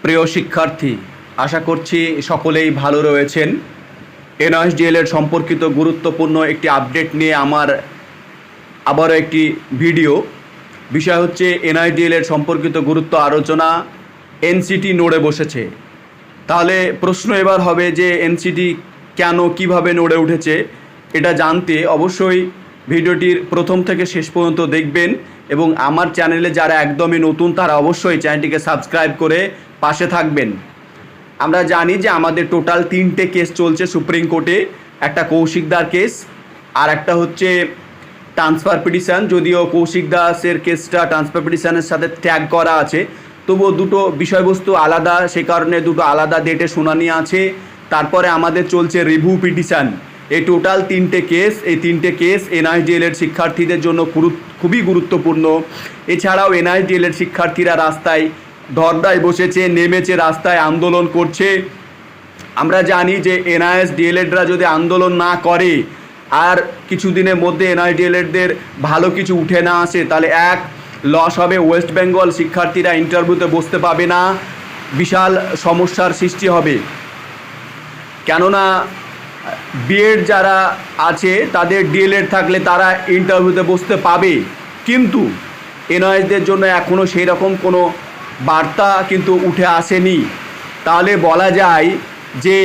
প্রিয় শিক্ষার্থী, আশা করছি সকলেই ভালো রয়েছেন। এনআইএসডিএল এর সম্পর্কিত গুরুত্বপূর্ণ একটি আপডেট নিয়ে আমার আবারও একটি ভিডিও। বিষয় হচ্ছে এনআইএসডিএল এর সম্পর্কিত গুরুত্ব আলোচনা। এনসিটি নড়ে বসেছে। তাহলে প্রশ্ন এবার হবে যে এনসিটি কেন কিভাবে নড়ে উঠেছে, এটা জানতে অবশ্যই ভিডিওটির প্রথম থেকে শেষ পর্যন্ত দেখবেন এবং আমার চ্যানেলে যারা একদমই নতুন তারা অবশ্যই চ্যানেলটিকে সাবস্ক্রাইব করে পাশে থাকবেন। আমরা জানি যে আমাদের টোটাল 3টে কেস চলছে সুপ্রিম কোর্টে। একটা কৌশিক দার কেস, আর একটা হচ্ছে ট্রান্সফার পিটিশন। যদিও কৌশিক দাসের কেসটা ট্রান্সফার পিটিশনের সাথে ট্যাগ করা আছে, তবুও দুটো বিষয়বস্তু আলাদা, সে কারণে দুটো আলাদা ডেটে শুনানি আছে। তারপরে আমাদের চলছে রিভিউ পিটিশন। এই টোটাল 3টে কেস। এই 3টে কেস এনআইএসডিএল এর শিক্ষার্থীদের জন্য খুবই গুরুত্বপূর্ণ। এছাড়াও এনআইএসডিএল এর শিক্ষার্থীরা রাস্তায় ধর্নায় বসেছে, নেমেছে, রাস্তায় আন্দোলন করছে। আমরা জানি যে এনআইএসডিএলএডরা যদি আন্দোলন না করে আর কিছুদিনের মধ্যে এনআইএসডিএলএডদের ভালো কিছু উঠে না আসে, তাহলে এক লস হবে, ওয়েস্ট বেঙ্গল শিক্ষার্থীরা ইন্টারভিউতে বসতে পাবে না, বিশাল সমস্যার সৃষ্টি হবে। কেননা বিএড যারা আছে তাদের ডিএলএড থাকলে তারা ইন্টারভিউতে বসতে পাবে, কিন্তু এনআইএসদের জন্য এখনও সেই রকম কোনো বার্তা কিন্তু উঠে আসেনি। তাহলে বলা যায় যে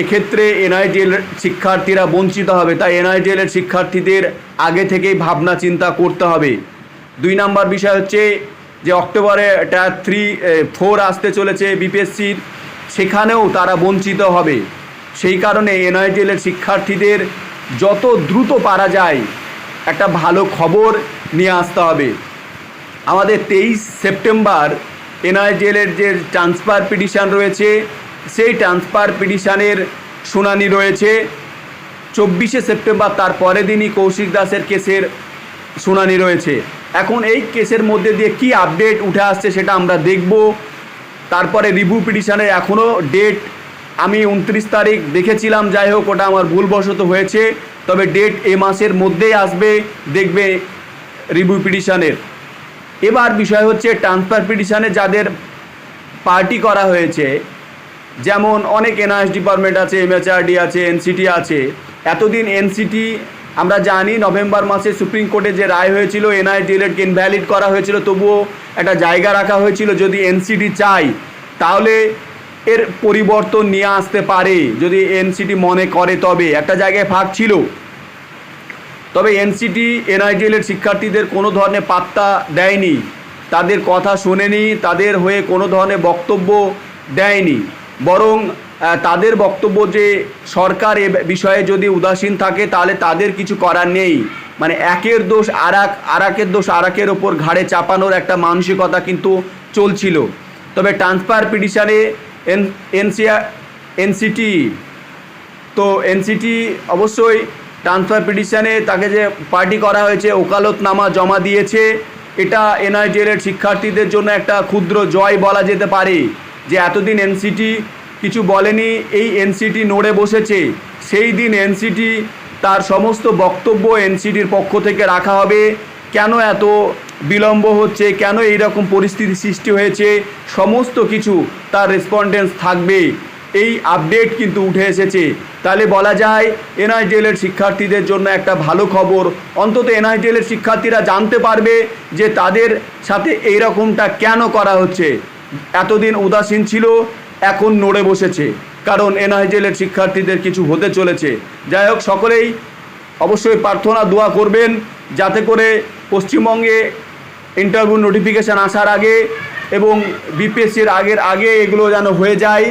এক্ষেত্রে এনআইএসডিএল শিক্ষার্থীরা বঞ্চিত হবে। তাই এনআইএসডিএল শিক্ষার্থীদের আগে থেকেই ভাবনা চিন্তা করতে হবে। 2 নম্বর বিষয় হচ্ছে যে অক্টোবরে টায়ার 3-4 আসতে চলেছে বিপিএসসির, সেখানেও তারা বঞ্চিত হবে। সেই কারণে এনআইএসডিএল শিক্ষার্থীদের যত দ্রুত পারা যায় একটা ভালো খবর নিয়ে আসতে হবে। আমাদের 23 সেপ্টেম্বর এনআইএসডিএল যে ট্রান্সফার পিটিশন রয়েছে, সেই ট্রান্সফার পিটিশনের শুনানি রয়েছে। 24শে সেপ্টেম্বর তার পরের দিনই কৌশিক দাসের কেসের শুনানি রয়েছে। এখন এই কেসের মধ্যে দিয়ে কি আপডেট উঠে আসছে সেটা আমরা দেখব। তারপরে রিভিউ পিটিশনের এখনও ডেট আমি 29 তারিখ দেখেছিলাম, যাই হোক ওটা আমার ভুলবশত হয়েছে, তবে ডেট এ মাসের মধ্যেই আসবে, দেখবে রিভিউ পিটিশনের। এবার বিষয় হচ্ছে ট্রান্সফার পিটিশনে যাদের পার্টি করা হয়েছে, যেমন অনেক এনআইএস ডিপার্টমেন্ট আছে, এমএচআরডি আছে, এনসিটি আছে। এতদিন এনসিটি আমরা জানি নভেম্বর মাসে সুপ্রিম কোর্টে যে রায় হয়েছিল, এনআইএসডিএলএডকে ইনভ্যালিড করা হয়েছিল, তবুও একটা জায়গা রাখা হয়েছিল যদি এনসিটি চায় তাহলে এর পরিবর্তন নিয়ে আসতে পারে, যদি এনসিটি মনে করে। তবে একটা জায়গায় ফাঁক ছিল, তবে এনসিটি এনআইএসডিএল শিক্ষার্থীদের কোনো ধরনের পাত্তা দেয়নি, তাদের কথা শোনেনি, তাদের হয়ে কোনো ধরনের বক্তব্য দেয়নি। বরং তাদের বক্তব্য যে সরকার এ বিষয়ে যদি উদাসীন থাকে তাহলে তাদের কিছু করার নেই, মানে একের দোষ আরাকের দোষ আরাকের ওপর ঘাড়ে চাপানোর একটা মানসিকতা কিন্তু চলছিল। তবে ট্রান্সফার পিটিশনে এনসিটি অবশ্যই ট্রান্সফার পিটিশনে তাকে যে পার্টি করা হয়েছে, ওকালতনামা জমা দিয়েছে। এটা এনআইএসডিএল শিক্ষার্থীদের জন্য একটা ক্ষুদ্র জয় বলা যেতে পারে, যে এতদিন এনসিটি কিছু বলেনি, এই এনসিটি নড়ে বসেছে। সেই দিন এনসিটি তার সমস্ত বক্তব্য এনসিটির পক্ষ থেকে রাখা হবে। কেন এত বিলম্ব হচ্ছে, কেন এই রকম পরিস্থিতি সৃষ্টি হয়েছে, সমস্ত কিছু তার রেসপন্ডেন্স থাকবে। এই আপডেট কিন্তু উঠে এসেছে। তাহলে বলা যায় এনআইএসডিএল শিক্ষার্থীদের জন্য একটা ভালো খবর। অন্তত এনআইএসডিএল শিক্ষার্থীরা জানতে পারবে যে তাদের সাথে এই রকমটা কেন করা হচ্ছে। এতদিন উদাসীন ছিল, এখন নড়ে বসেছে, কারণ এনআইএসডিএল শিক্ষার্থীদের কিছু হতে চলেছে। যাই হোক, সকলেই অবশ্যই প্রার্থনা দোয়া করবেন যাতে করে পশ্চিমবঙ্গে ইন্টারভিউ নোটিফিকেশান আসার আগে এবং বিপিএসসির আগে এগুলো যেন হয়ে যায়।